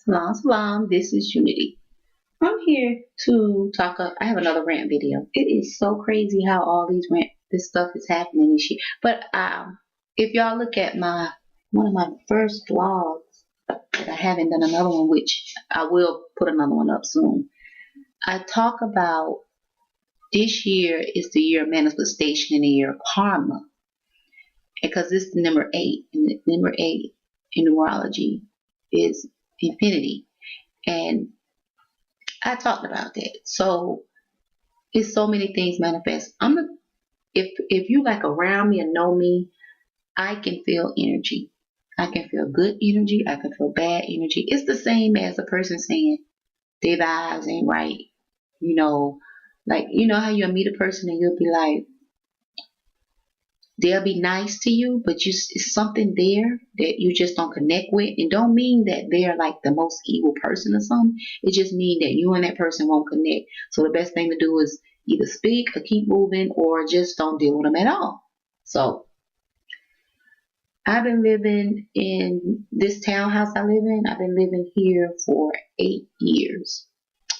Salam, salam. This is Unity. I'm here to talk. I have another rant video. It is so crazy how all this stuff is happening this year. But if y'all look at one of my first vlogs, that I haven't done another one, which I will put another one up soon. I talk about this year is the year of manifestation and the year of karma, because this is number eight, and number eight in numerology is infinity, and I talked about that. So it's so many things manifest. If you like around me and know me, I can feel energy. I can feel good energy. I can feel bad energy. It's the same as a person saying their vibes ain't right. You know, like you know how you'll meet a person and you'll be like, they'll be nice to you, but it's something there that you just don't connect with. And don't mean that they're like the most evil person or something. It just means that you and that person won't connect. So the best thing to do is either speak or keep moving or just don't deal with them at all. So I've been living in this townhouse I live in. I've been living here for 8 years.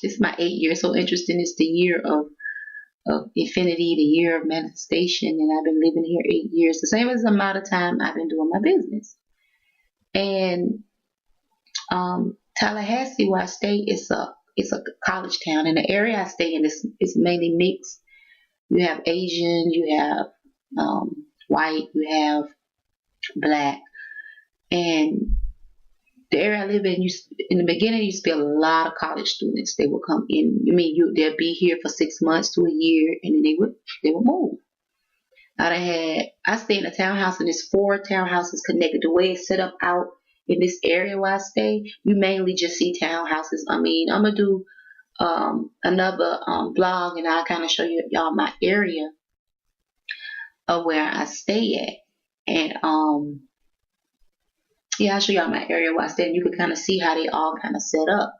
This is my 8 year. So interesting. It's the year of infinity, the year of manifestation, and I've been living here 8 years, the same as the amount of time I've been doing my business. And Tallahassee, where I stay, it's a college town, and the area I stay in is mainly mixed. You have Asian, you have white, you have black, and the area I live in, in the beginning, you used to be a lot of college students. They would come in. They'd be here for 6 months to a year, and then they would move. I stay in a townhouse, and there's four townhouses connected. The way it's set up out in this area where I stay, you mainly just see townhouses. I mean, I'm gonna do another vlog, and I'll kind of show y'all my area of where I stay at, and yeah, I'll show y'all my area where I stay, and you can kind of see how they all kind of set up.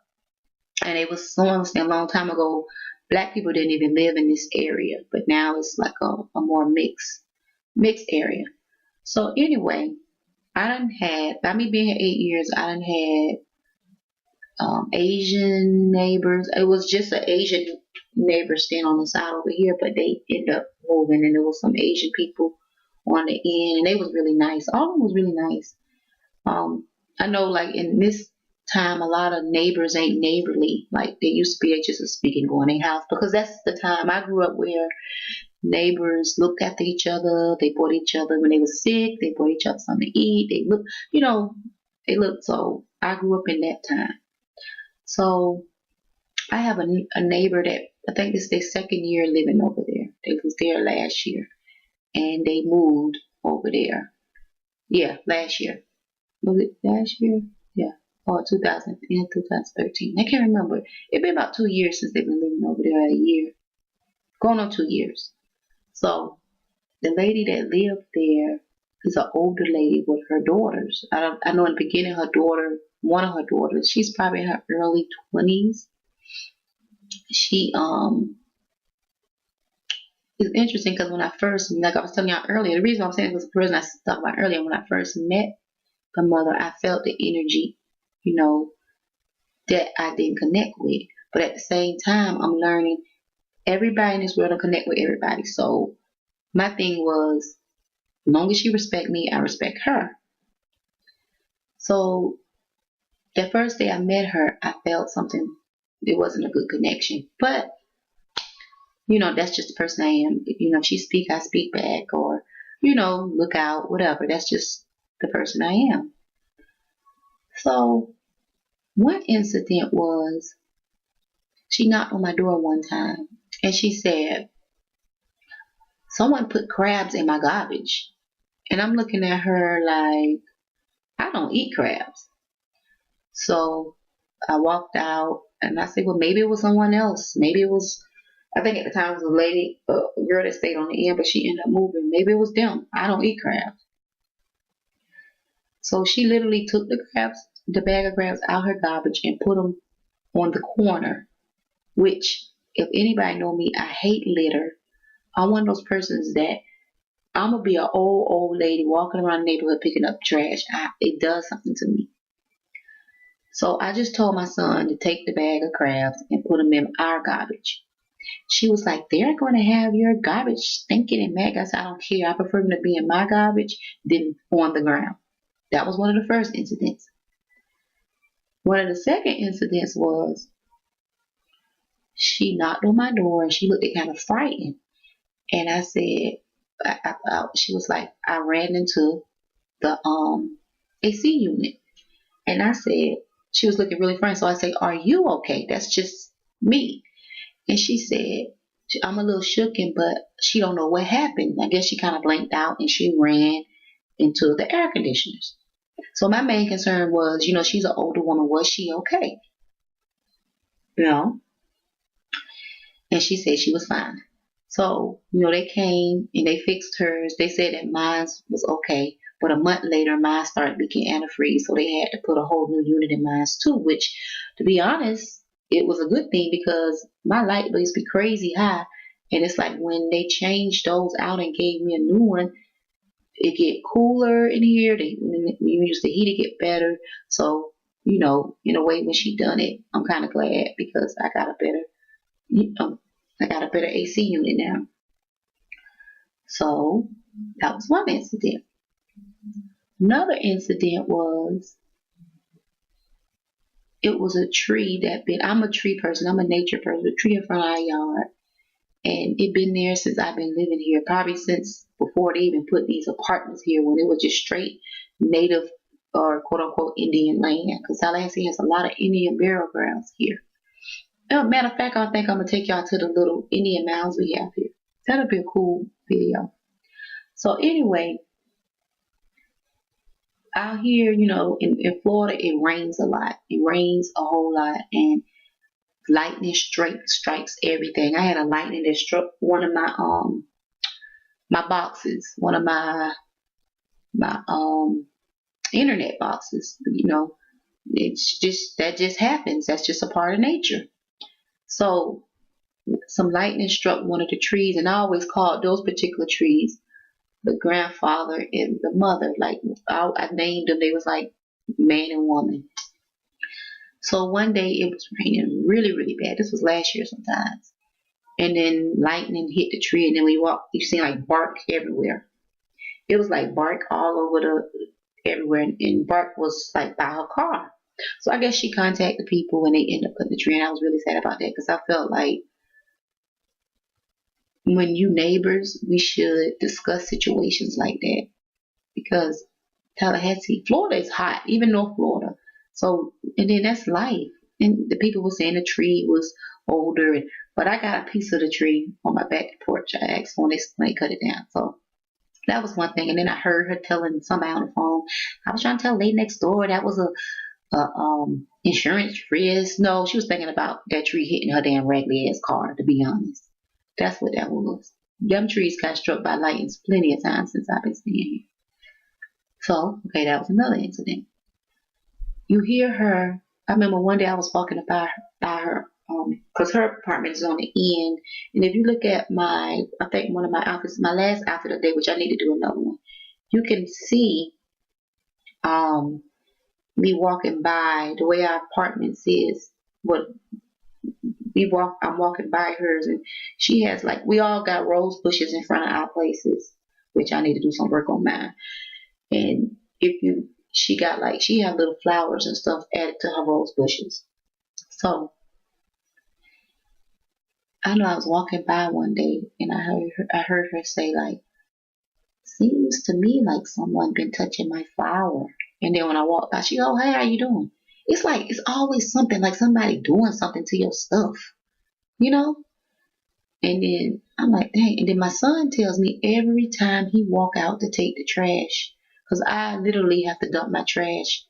And it was someone saying a long time ago, black people didn't even live in this area, but now it's like a more mixed area. So anyway, by me being here 8 years, I done had Asian neighbors. It was just an Asian neighbor staying on the side over here, but they ended up moving, and there was some Asian people on the end, and they was really nice. All of them was really nice. I know, like in this time, a lot of neighbors ain't neighborly like they used to be. They just a speak and go in their house, because that's the time I grew up where neighbors looked after each other. They bought each other when they were sick. They bought each other something to eat. They looked. So I grew up in that time. So I have a neighbor that I think this is their second year living over there. They was there last year, and they moved over there. Yeah, last year. Was it last year? Yeah. Or 2013. I can't remember. It's been about 2 years since they've been living over there. A year. Going on 2 years. So the lady that lived there is an older lady with her daughters. I know in the beginning one of her daughters, she's probably in her early 20s. She is interesting because when I first, like I was telling y'all earlier, the reason I'm saying it was the person I talked about earlier, when I first met the mother, I felt the energy, that I didn't connect with. But at the same time, I'm learning everybody in this world don't connect with everybody. So my thing was, as long as she respect me, I respect her. So the first day I met her, I felt something. It wasn't a good connection. But, that's just the person I am. If she speak, I speak back, or, look out, whatever. That's just the person I am. So one incident was, she knocked on my door one time, and she said, someone put crabs in my garbage. And I'm looking at her like, I don't eat crabs. So I walked out, and I said, well, maybe it was someone else. Maybe it was, I think at the time it was a girl that stayed on the end, but she ended up moving. Maybe it was them. I don't eat crabs. So she literally took the bag of crabs out her garbage and put them on the corner, which, if anybody know me, I hate litter. I'm one of those persons that I'm going to be an old lady walking around the neighborhood picking up trash. It does something to me. So I just told my son to take the bag of crabs and put them in our garbage. She was like, they're going to have your garbage stinking and maggots. I said, I don't care. I prefer them to be in my garbage than on the ground. That was one of the first incidents. One of the second incidents was she knocked on my door and she looked kind of frightened. And I said, she was like, I ran into the AC unit. And I said, she was looking really frightened. So I said, are you okay? That's just me. And she said, I'm a little shooken, but she don't know what happened. I guess she kind of blanked out and she ran into the air conditioners. So my main concern was, she's an older woman. Was she okay? You know? And she said she was fine. So, they came and they fixed hers. They said that mine was okay. But a month later, mine started leaking antifreeze. So they had to put a whole new unit in mine too, which, to be honest, it was a good thing because my light bills be crazy high. And it's like when they changed those out and gave me a new one, it get cooler in here. When you use the heat, it get better. So, in a way, when she done it, I'm kind of glad because I got a better AC unit now. So that was one incident. Another incident was it was a tree I'm a tree person. I'm a nature person. A tree in front of our yard. And it been there since I've been living here, probably since before they even put these apartments here, when it was just straight native or quote unquote Indian land. Because Tallahassee has a lot of Indian burial grounds here. Matter of fact, I think I'm gonna take y'all to the little Indian mounds we have here. That'll be a cool video. So anyway, out here, in Florida, it rains a lot. It rains a whole lot, and lightning strikes everything. I had a lightning that struck one of my boxes, one of my internet boxes. It's just that just happens. That's just a part of nature. So some lightning struck one of the trees, and I always called those particular trees the grandfather and the mother. Like I named them. They was like man and woman. So one day it was raining really, really bad. This was last year sometimes. And then lightning hit the tree, and then we walked, you see like bark everywhere. It was like bark all over everywhere, and bark was like by her car. So I guess she contacted people and they ended up cutting the tree, and I was really sad about that because I felt like when you neighbors, we should discuss situations like that because Tallahassee, Florida is hot, even North Florida. So, and then that's life. And the people were saying the tree was older, but I got a piece of the tree on my back porch. I asked when they cut it down. So that was one thing. And then I heard her telling somebody on the phone. I was trying to tell lady next door that was a insurance risk. No, she was thinking about that tree hitting her damn raggedy ass car. To be honest, that's what that was. Them trees got struck by lightning plenty of times since I've been staying here. So, okay, that was another incident. You hear her. I remember one day I was walking by her, because her apartment is on the end. And if you look at I think one of my outfits, my last outfit of the day, which I need to do another one, you can see, me walking by the way our apartments is. What I'm walking by hers, and she has like we all got rose bushes in front of our places, which I need to do some work on mine. And she had little flowers and stuff added to her rose bushes. So I know I was walking by one day and I heard her say like, seems to me like someone been touching my flower. And then when I walked by, she go, hey, how you doing? It's like it's always something like somebody doing something to your stuff, you know? And then I'm like, dang. And then my son tells me every time he walk out to take the trash, because I literally have to dump my trash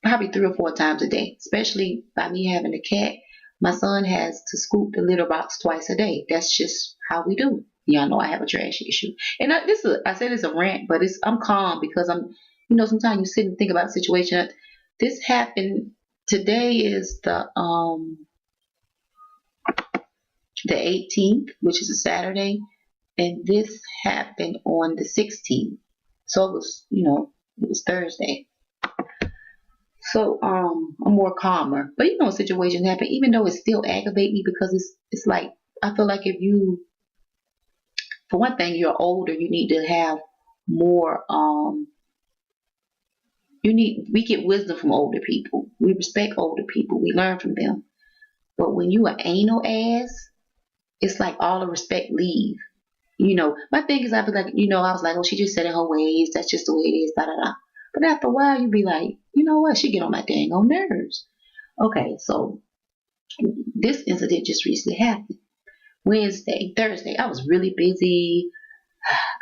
probably 3 or 4 times a day, especially by me having a cat. My son has to scoop the litter box twice a day. That's just how we do. Y'all know I have a trash issue. And I said it's a rant, but I'm calm because sometimes you sit and think about the situation. This happened, today is the 18th, which is a Saturday, and this happened on the 16th. So it was Thursday. So I'm more calmer. But situations happen, even though it still aggravate me because it's like I feel like if you, for one thing, you're older, you need to have more. We get wisdom from older people. We respect older people. We learn from them. But when you an anal ass, it's like all the respect leave. My thing is, I be like, I was like, oh, she just said in her ways. That's just the way it is. Da da da. But after a while, you be like, you know what? She get on my dang on nerves. Okay, so this incident just recently happened. Wednesday, Thursday, I was really busy.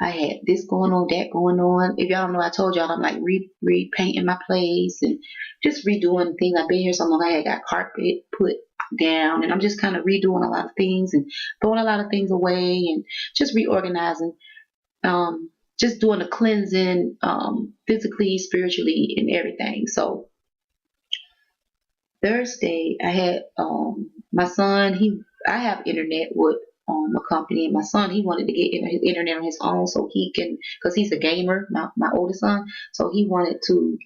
I had this going on, that going on. If y'all don't know, I told y'all I'm like repainting my place and just redoing things. I've been here so long. I had got carpet put down, and I'm just kind of redoing a lot of things and throwing a lot of things away and just reorganizing. Just doing a cleansing, physically, spiritually, and everything. So Thursday, I had my son. I have internet with a company, and my son he wanted to get his internet on his own so he can, because he's a gamer. My oldest son, so he wanted to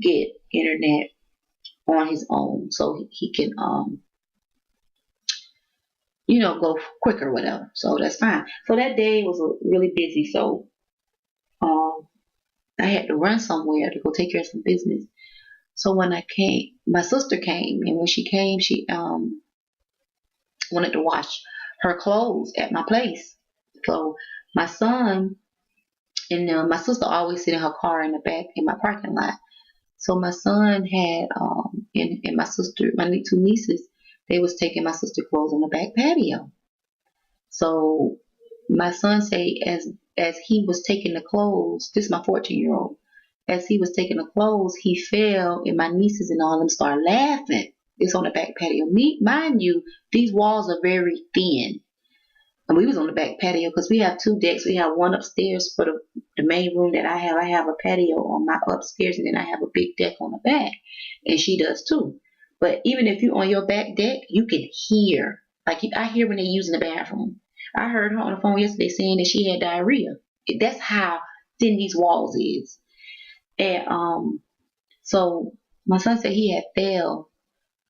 get internet on his own so he can go quicker, whatever. So that's fine. So that day was really busy. So um, I had to run somewhere to go take care of some business. So when I came, my sister came, and when she came, she wanted to wash her clothes at my place. So my son and my sister always sit in her car in the back in my parking lot. So my son had and my sister, my two nieces, they was taking my sister clothes on the back patio. So my son say as he was taking the clothes, this is my 14-year-old. As he was taking the clothes, he fell, and my nieces and all them started laughing. It's on the back patio. Mind you, these walls are very thin. And we was on the back patio because we have two decks. We have one upstairs for the main room that I have. I have a patio on my upstairs, and then I have a big deck on the back. And she does too. But even if you're on your back deck, you can hear. Like I hear when they're using the bathroom. I heard her on the phone yesterday saying that she had diarrhea. That's how thin these walls is. And so my son said he had fell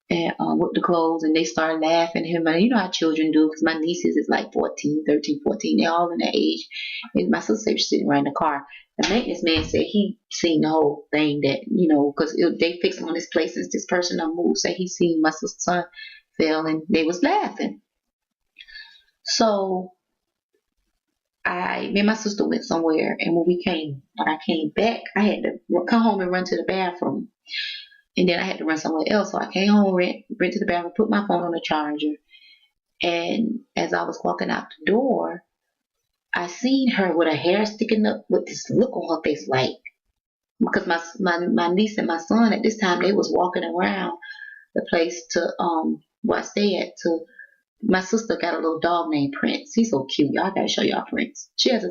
and with the clothes, and they started laughing at him. And you know how children do, because my nieces is like 14, 13, 14. They're all in that age. And my sister was sitting right in the car. The maintenance man said he seen the whole thing, that, because they fixed on this place since this person done moved. So he seen my sister's son fell, and they was laughing. So me and my sister went somewhere, and when I came back, I had to come home and run to the bathroom. And then I had to run somewhere else. So I came home, went to the bathroom, put my phone on the charger. And as I was walking out the door, I seen her with her hair sticking up with this look on her face, like, because my niece and my son at this time, they was walking around the place to where I stay at. To my sister got a little dog named Prince. He's so cute. Y'all gotta show y'all Prince. She has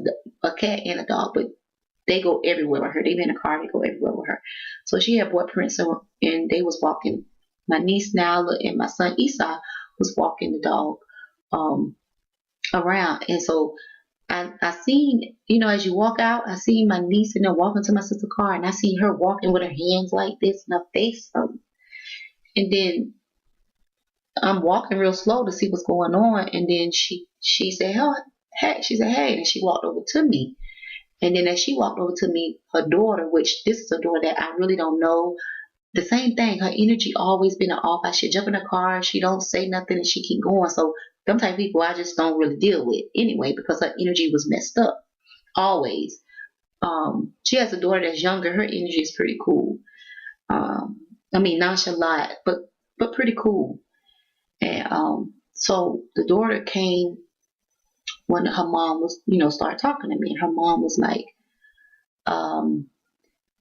a cat and a dog, but they go everywhere with her. They be in the car, they go everywhere with her. So she had bought Prince, and they was walking. My niece Nala and my son Esau was walking the dog around. And so I seen, as you walk out, I seen my niece and then walking to my sister's car, and I seen her walking with her hands like this and her face. And then I'm walking real slow to see what's going on. And then she said, "Oh, hey," she said, "Hey," and she walked over to me. And then as she walked over to me, her daughter, which this is a daughter that I really don't know, the same thing. Her energy always been off. I should jump in the car, she don't say nothing, and she keep going. So them type of people I just don't really deal with anyway, because her energy was messed up. Always. She has a daughter that's younger. Her energy is pretty cool. Nonchalant, but pretty cool. And so the daughter came when her mom was, started talking to me, and her mom was like,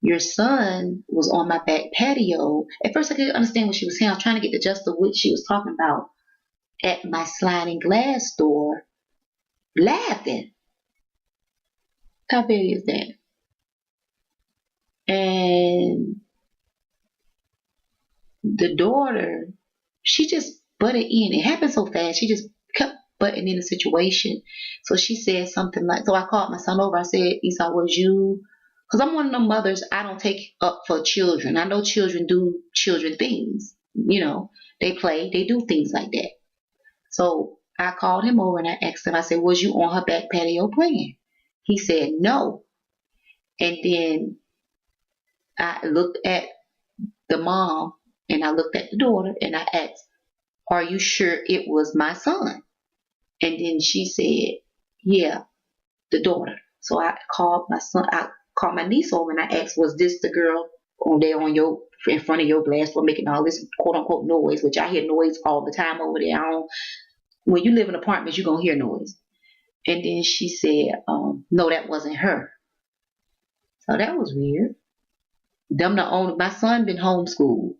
your son was on my back patio. At first I couldn't understand what she was saying. I was trying to get the gist of what she was talking about. At my sliding glass door, laughing. How big is that? And the daughter, she just butted in. It happened so fast. She just kept butting in the situation. So she said something like, so I called my son over. I said, Esau, was you Because I'm one of them mothers, I don't take up for children. I know children do children things. They play, they do things like that. So I called him over and I asked him, I said, was you on her back patio playing? He said, no. And then I looked at the mom and I looked at the daughter and I asked, are you sure it was my son? And then she said, yeah, the daughter. So I called my niece over and I asked, was this the girl in front of your glass door making all this quote unquote noise, which I hear noise all the time over there. When you live in apartments, you're gonna hear noise. And then she said, no, that wasn't her. So that was weird. My son been homeschooled.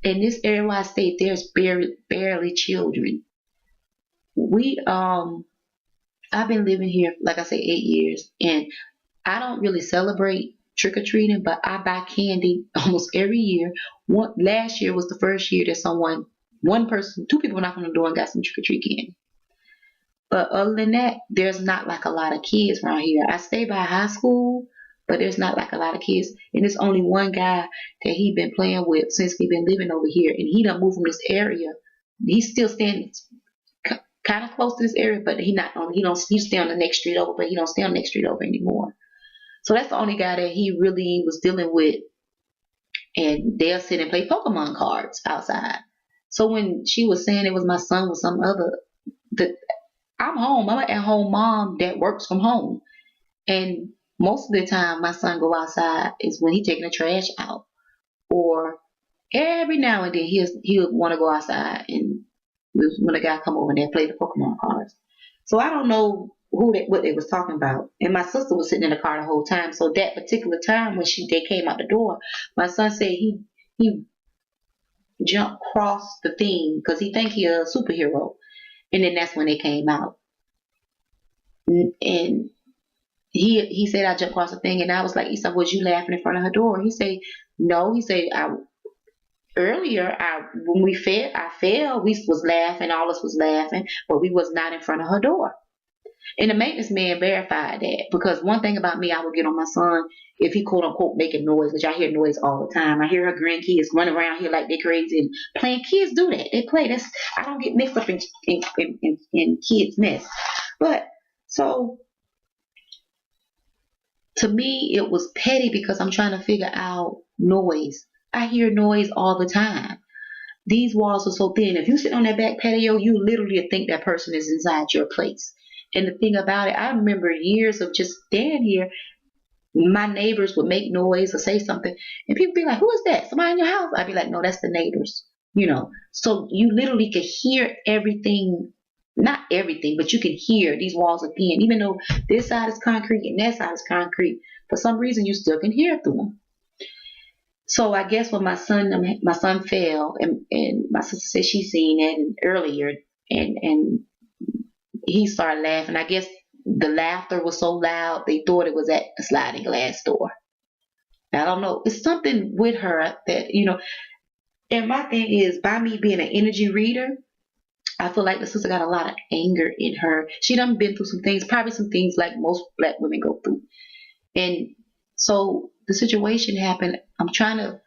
In this area where I stayed, there's barely children. I've been living here, like I say, 8 years, and I don't really celebrate trick or treating, but I buy candy almost every year. Last year was the first year that one person, two people knocked on the door and got some trick or treat candy. But other than that, there's not like a lot of kids around here. I stay by high school, but there's not like a lot of kids. And there's only one guy that he been playing with since we've been living over here, and he done moved from this area. He's still standing kind of close to this area, but he stay on the next street over, but he don't stay on the next street over anymore. So that's the only guy that he really was dealing with, and they'll sit and play Pokemon cards outside. So when she was saying it was my son with some other, I'm home. I'm an at-home mom that works from home, and most of the time my son go outside is when he taking the trash out, or every now and then he'll want to go outside and when a guy come over there and play the Pokemon cards. So I don't know what they was talking about. And my sister was sitting in the car the whole time. So that particular time when they came out the door, my son said he jumped across the thing because he think he a superhero. And then that's when they came out. And he said I jumped across the thing, and I was like, he said, was you laughing in front of her door? He said, no. He said, earlier, when I fell, we was laughing, all of us was laughing, but we was not in front of her door. And the maintenance man verified that, because one thing about me, I would get on my son if he quote unquote making noise, which I hear noise all the time. I hear her grandkids running around here like they're crazy and playing. Kids do that. They play. I don't get mixed up in kids' mess. But so to me, it was petty because I'm trying to figure out noise. I hear noise all the time. These walls are so thin. If you sit on that back patio, you literally think that person is inside your place. And the thing about it, I remember years of just standing here. My neighbors would make noise or say something, and people be like, "Who is that? Somebody in your house?" I'd be like, "No, that's the neighbors." So you literally could hear everything. Not everything, but you can hear. These walls are thin. Even though this side is concrete and that side is concrete, for some reason you still can hear through them. So I guess when my son fell, and my sister said she seen it earlier, and he started laughing. I guess the laughter was so loud they thought it was at the sliding glass door. I don't know. It's something with her that. And my thing is, by me being an energy reader, I feel like the sister got a lot of anger in her. She done been through some things, probably some things like most black women go through. And so the situation happened. I'm trying to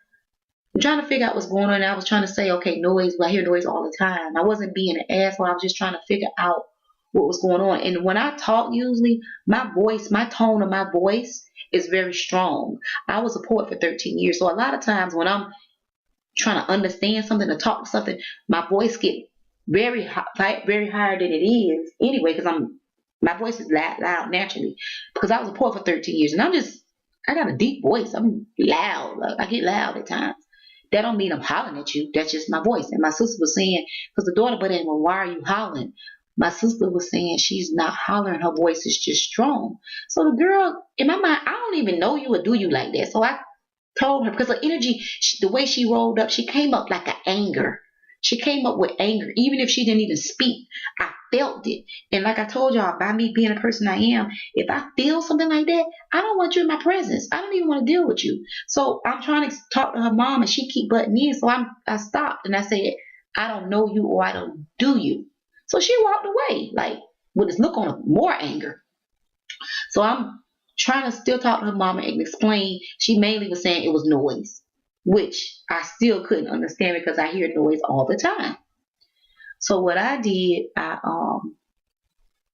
figure out what's going on. I was trying to say, okay, noise. I hear noise all the time. I wasn't being an asshole. I was just trying to figure out what was going on. And when I talk, usually my tone of my voice is very strong. I was a poet for 13 years. So a lot of times when I'm trying to understand something or talk something, my voice get very higher than it is anyway, because my voice is loud naturally, because I was a poet for 13 years, and I got a deep voice. I'm loud. I get loud at times. That don't mean I'm hollering at you. That's just my voice. And my sister was saying, because the daughter butted in, well, why are you hollering? My sister was saying she's not hollering. Her voice is just strong. So the girl, in my mind, I don't even know you or do you like that. So I told her, because her energy, the way she rolled up, she came up like an anger. She came up with anger. Even if she didn't even speak, I felt it. And like I told y'all, by me being a person I am, if I feel something like that, I don't want you in my presence. I don't even want to deal with you. So I'm trying to talk to her mom, and she keep butting in. So I stopped and I said, I don't know you, or I don't do you. So she walked away, like with this look on her, more anger. So I'm trying to still talk to her mama and explain. She mainly was saying it was noise, which I still couldn't understand because I hear noise all the time. So what I did, I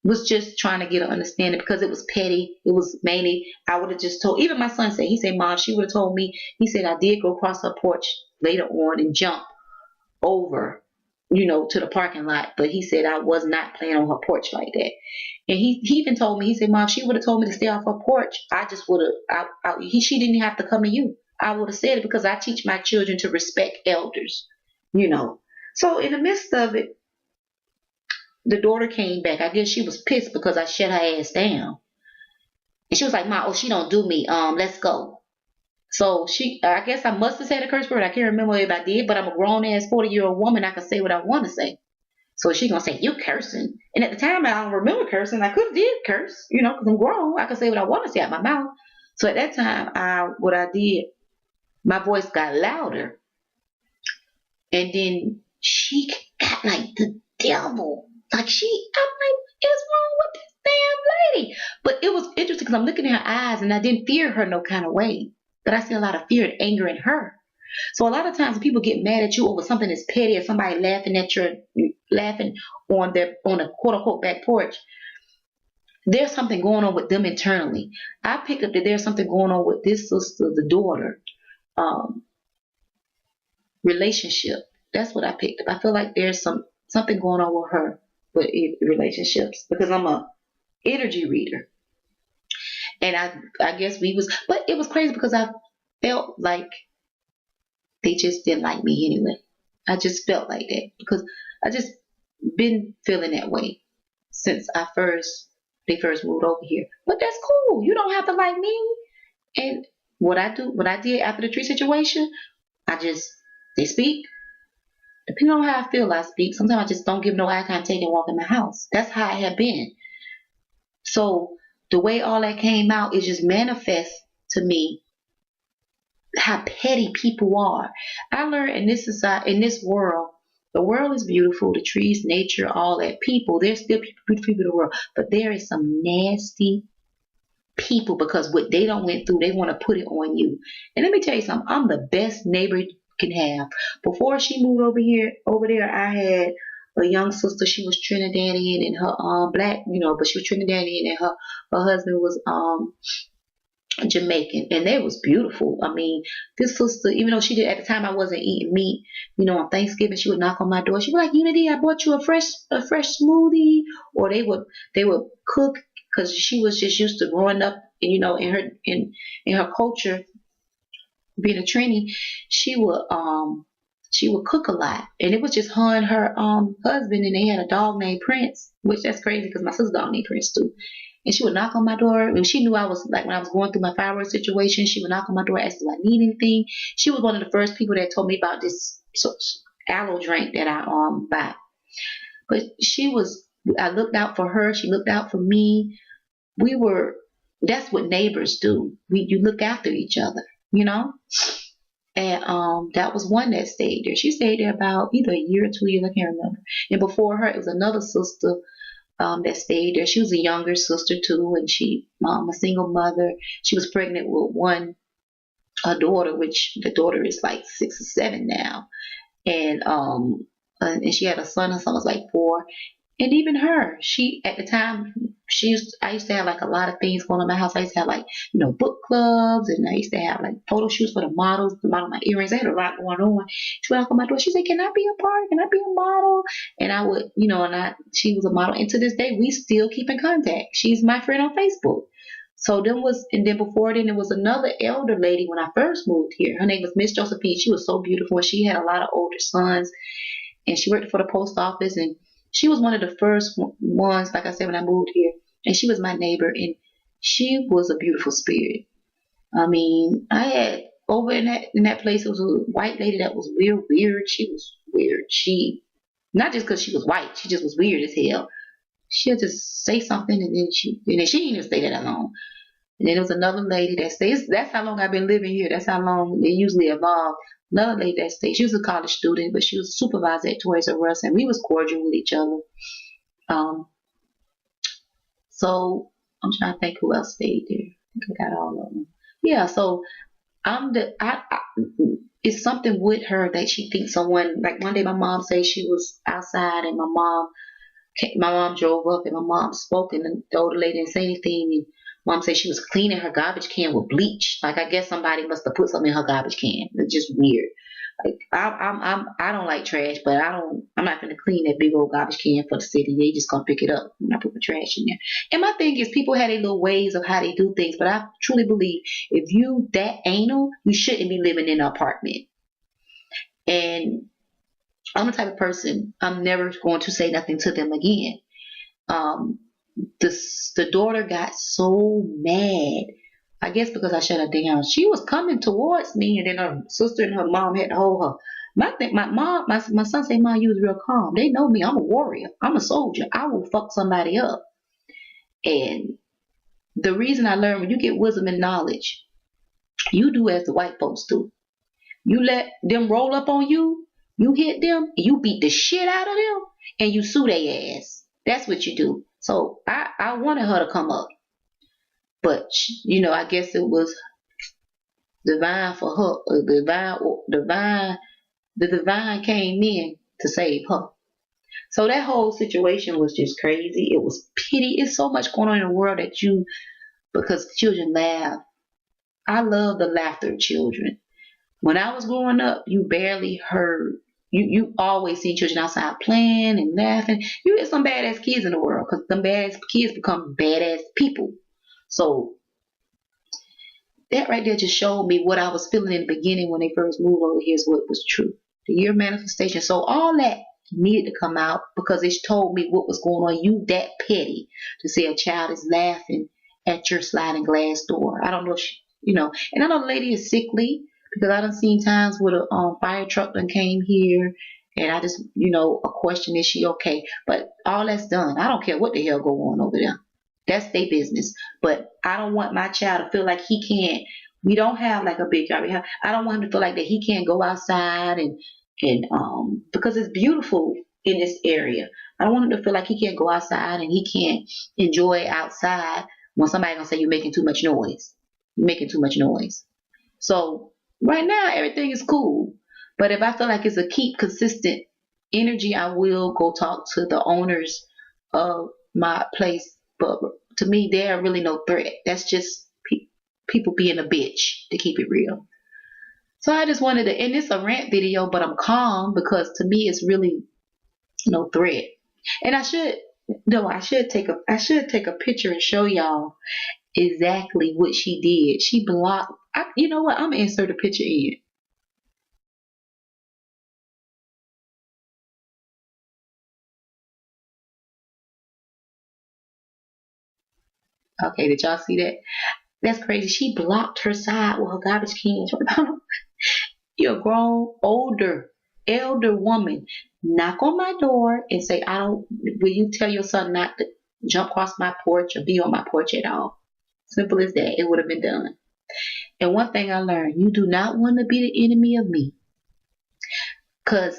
was just trying to get an understanding because it was petty. It was mainly, I would have just told, even my son said, he said, Mom, she would have told me, he said, I did go across her porch later on and jump over, to the parking lot. But he said, I was not playing on her porch like that. And he even told me, he said, Mom, she would have told me to stay off her porch. I just would have, she didn't have to come to you. I would have said it because I teach my children to respect elders. So in the midst of it, the daughter came back. I guess she was pissed because I shut her ass down. And she was like, Mom, oh, she don't do me. Let's go. So I guess I must have said a curse word. I can't remember if I did, but I'm a grown ass 40-year-old woman. I can say what I want to say. So she gonna say, you cursing. And at the time, I don't remember cursing. I could have did curse, because I'm grown. I can say what I want to say out my mouth. So at that time, what I did, my voice got louder. And then she got like the devil. I'm like, what's wrong with this damn lady? But it was interesting because I'm looking in her eyes and I didn't fear her no kind of way. But I see a lot of fear and anger in her. So a lot of times when people get mad at you over something that's petty or somebody laughing on a quote unquote back porch, there's something going on with them internally. I picked up that there's something going on with this sister, the daughter, relationship. That's what I picked up. I feel like there's something going on with her with relationships because I'm a energy reader. And I guess but it was crazy because I felt like they just didn't like me anyway. I just felt like that because I just been feeling that way since they first moved over here. But that's cool. You don't have to like me. And what I did after the tree situation, they speak. Depending on how I feel, I speak. Sometimes I just don't give no eye contact and walk in my house. That's how I have been. So the way all that came out, it just manifests to me how petty people are. I learned in this world, the world is beautiful, the trees, nature, all that. People, there's still beautiful people in the world, but there is some nasty people because what they don't went through, they want to put it on you. And let me tell you something, I'm the best neighbor you can have. Before she moved over there, I had a young sister. She was Trinidadian and her black, but she was Trinidadian and her husband was Jamaican, and they was beautiful. I mean, this sister, even though she did at the time, I wasn't eating meat. On Thanksgiving, she would knock on my door. She would like, Unity, I bought you a fresh smoothie, or they would cook because she was just used to growing up, in her culture, being a Trini, she would cook a lot, and it was just her and her husband, and they had a dog named Prince, which that's crazy because my sister's dog named Prince too. And she would knock on my door. And she knew I was, like, when I was going through my thyroid situation, she would knock on my door, ask if I need anything. She was one of the first people that told me about this aloe drink that I buy. But I looked out for her. She looked out for me. That's what neighbors do. You look after each other, And that was one that stayed there. She stayed there about either a year or 2 years, I can't remember. And before her, it was another sister that stayed there. She was a younger sister too, and she, a single mother. She was pregnant with a daughter, which the daughter is like 6 or 7 now, and she had a son. Her son was like 4. And even her, at the time, I used to have like a lot of things going on in my house. I used to have like, book clubs, and I used to have like photo shoots for the models, to model my earrings. I had a lot going on. She would knock on my door. She said, can I be a part? Can I be a model? And I would, she was a model. And to this day, we still keep in contact. She's my friend on Facebook. So and then before then, there was another elder lady when I first moved here. Her name was Miss Josephine. She was so beautiful, and she had a lot of older sons, and she worked for the post office, and she was one of the first ones, like I said, when I moved here, and she was my neighbor, and she was a beautiful spirit. I mean, I had over in that place, it was a white lady that was weird. She was weird. Not just because she was white, she just was weird as hell. She'll just say something, and then she didn't even stay there that long. And then there was another lady that stays. That's how long I've been living here. That's how long they usually evolve. Another lady that stayed. She was a college student, but she was a supervisor at Toys R Us, and we was cordial with each other. So I'm trying to think who else stayed there. I got all of them. Yeah, so I'm the I it's something with her that she thinks someone like one day my mom said she was outside and my mom drove up and my mom spoke and the older lady didn't say anything and mom said she was cleaning her garbage can with bleach. Like I guess somebody must have put something in her garbage can. It's just weird. Like I don't like trash, but I'm not gonna clean that big old garbage can for the city. They just gonna pick it up when I put my trash in there. And my thing is people have their little ways of how they do things, but I truly believe if you that anal, you shouldn't be living in an apartment. And I'm the type of person I'm never going to say nothing to them again. Um, the daughter got so mad. I guess because I shut her down. She was coming towards me, and then her sister and her mom had to hold her. My son said, "Mom, you was real calm. They know me. I'm a warrior. I'm a soldier. I will fuck somebody up." And the reason I learned when you get wisdom and knowledge, you do as the white folks do. You let them roll up on you. You hit them. You beat the shit out of them, and you sue their ass. That's what you do. So I wanted her to come up. But I guess it was divine for her. The divine came in to save her. So that whole situation was just crazy. It was pity. It's so much going on in the world because children laugh. I love the laughter of children. When I was growing up, you barely heard. You always see children outside playing and laughing. You get some badass kids in the world because some badass kids become badass people. So that right there just showed me what I was feeling in the beginning when they first moved over here is what was true. The year of manifestation. So all that needed to come out because it told me what was going on. You that petty to say a child is laughing at your sliding glass door. I don't know if and I know the lady is sickly because I done seen times where the fire truck done came here and I just, a question, is she okay? But all that's done. I don't care what the hell go on over there. That's their business. But I don't want my child to feel like he can't. We don't have like a big yard. I don't want him to feel like that he can't go outside and because it's beautiful in this area. I don't want him to feel like he can't go outside and he can't enjoy outside when somebody gonna say you're making too much noise. You're making too much noise. So right now everything is cool. But if I feel like it's a keep consistent energy, I will go talk to the owners of my place. But to me, they are really no threat. That's just people being a bitch, to keep it real. So I just wanted to, and it's a rant video, but I'm calm because to me it's really no threat. And I should take a picture and show y'all exactly what she did. She blocked. You know what? I'm gonna insert a picture in. Okay, did y'all see that? That's crazy. She blocked her side with her garbage cans. You're a grown, elder woman. Knock on my door and say, I don't, will you tell your son not to jump across my porch or be on my porch at all? Simple as that. It would have been done. And one thing I learned, you do not want to be the enemy of me. Because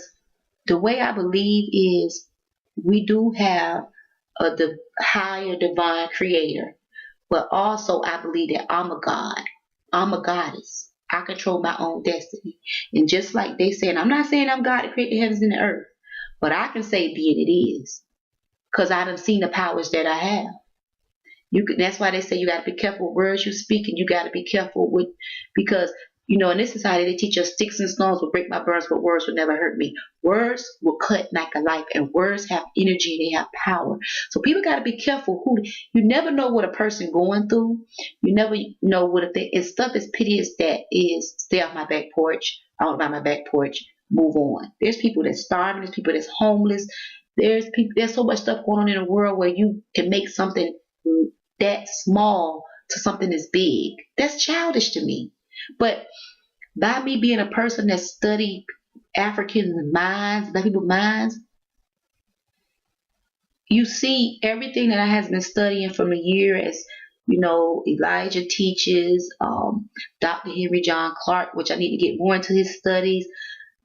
the way I believe is we do have the higher divine creator. But also I believe that I'm a God. I'm a goddess. I control my own destiny. And just like they said, I'm not saying I'm God to create the heavens and the earth, but I can say be it is. Because I done seen the powers that I have. That's why they say you got to be careful with words you speak, and you got to be careful with, because in this society they teach us sticks and stones will break my bones, but words will never hurt me. Words will cut like a knife, and words have energy, they have power. So people got to be careful. You never know what a person going through. You never know what a thing. And stuff as petty as that is. Stay off my back porch. Out by my back porch. Move on. There's people that's starving. There's people that's homeless. There's so much stuff going on in the world where you can make something that small to something that's big. That's childish to me. But by me being a person that studied African minds, black people's minds, you see everything that I has been studying from the year as Elijah teaches, Dr. Henry John Clark, which I need to get more into his studies,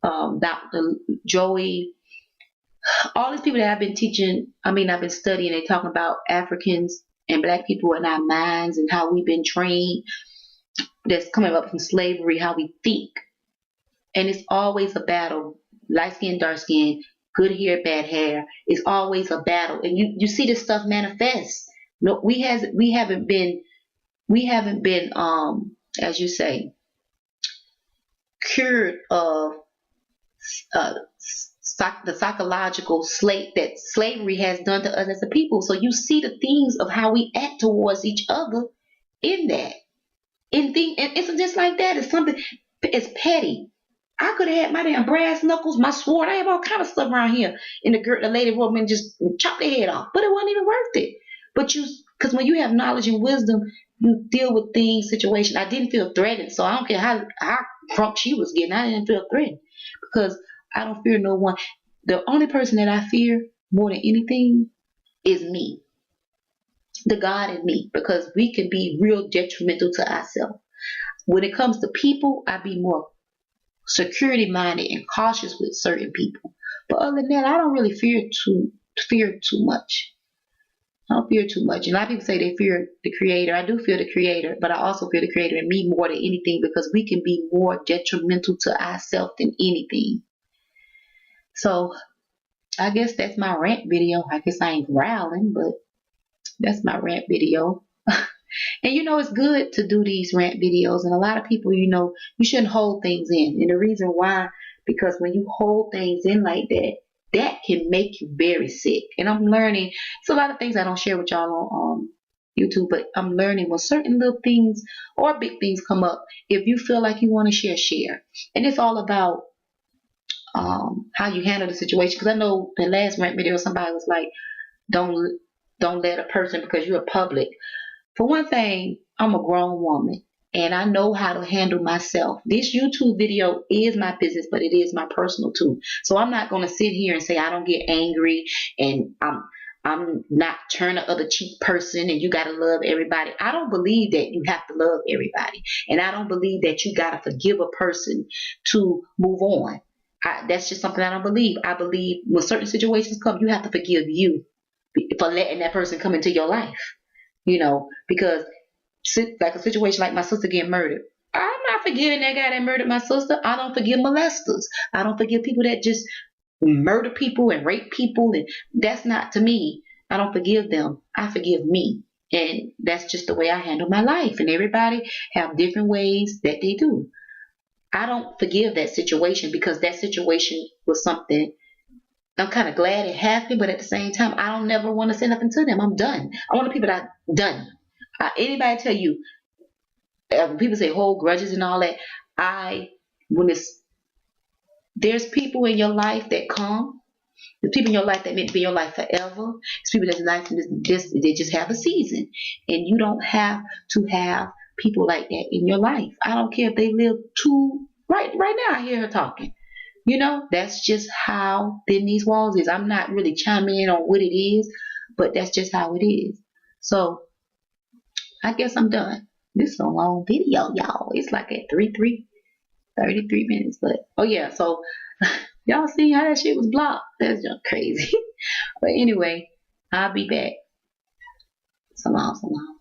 Dr. Joey, all these people that I've been studying, they talking about Africans and black people in our minds and how we've been trained, that's coming up from slavery, how we think. And it's always a battle. Light skin, dark skin, good hair, bad hair. It's always a battle. And you see this stuff manifest. No, we haven't been as you say, cured of the psychological slate that slavery has done to us as a people. So you see the things of how we act towards each other in that. And it's just like that. It's something. It's petty. I could have had my damn brass knuckles, my sword. I have all kind of stuff around here. And the lady woman just chopped their head off, but it wasn't even worth it. But because when you have knowledge and wisdom, you deal with things, situations. I didn't feel threatened, so I don't care how drunk she was getting. I didn't feel threatened because I don't fear no one. The only person that I fear more than anything is me, the God in me, because we can be real detrimental to ourselves. When it comes to people, I be more security minded and cautious with certain people. But other than that, I don't really fear too much. I don't fear too much. And a lot of people say they fear the creator. I do fear the creator, but I also fear the creator in me more than anything because we can be more detrimental to ourselves than anything. So I guess that's my rant video. I guess I ain't growling, but that's my rant video. And it's good to do these rant videos. And a lot of people, you shouldn't hold things in. And the reason why, because when you hold things in like that, that can make you very sick. And I'm learning. It's a lot of things I don't share with y'all on YouTube, but I'm learning when certain little things or big things come up. If you feel like you want to share. And it's all about how you handle the situation. Because I know the last rant video, somebody was like, don't let a person, because you're public. For one thing, I'm a grown woman and I know how to handle myself. This YouTube video is my business, but it is my personal too. So I'm not going to sit here and say I don't get angry and I'm not turn the other cheek person and you got to love everybody. I don't believe that you have to love everybody. And I don't believe that you got to forgive a person to move on. That's just something I don't believe. I believe when certain situations come, you have to forgive you for letting that person come into your life. Because like a situation like my sister getting murdered, I'm not forgiving that guy that murdered my sister. I don't forgive molesters. I don't forgive people that just murder people and rape people. And that's not, to me, I don't forgive them. I forgive me. And that's just the way I handle my life. And everybody have different ways that they do. I don't forgive that situation because that situation was something I'm kind of glad it happened, but at the same time, I don't never want to say nothing to them. I'm done. I want the people that I'm done. Anybody tell you, when people say hold grudges and all that, there's people in your life that come, there's people in your life that meant to be in your life forever. There's people that's life they just have a season, and you don't have to have people like that in your life. I don't care if they live right now. I hear her talking. That's just how thin these walls is. I'm not really chiming in on what it is, but that's just how it is. So I guess I'm done. This is a long video, y'all. It's like at 33 minutes. But oh yeah, so y'all see how that shit was blocked? That's just crazy. But anyway, I'll be back. So long.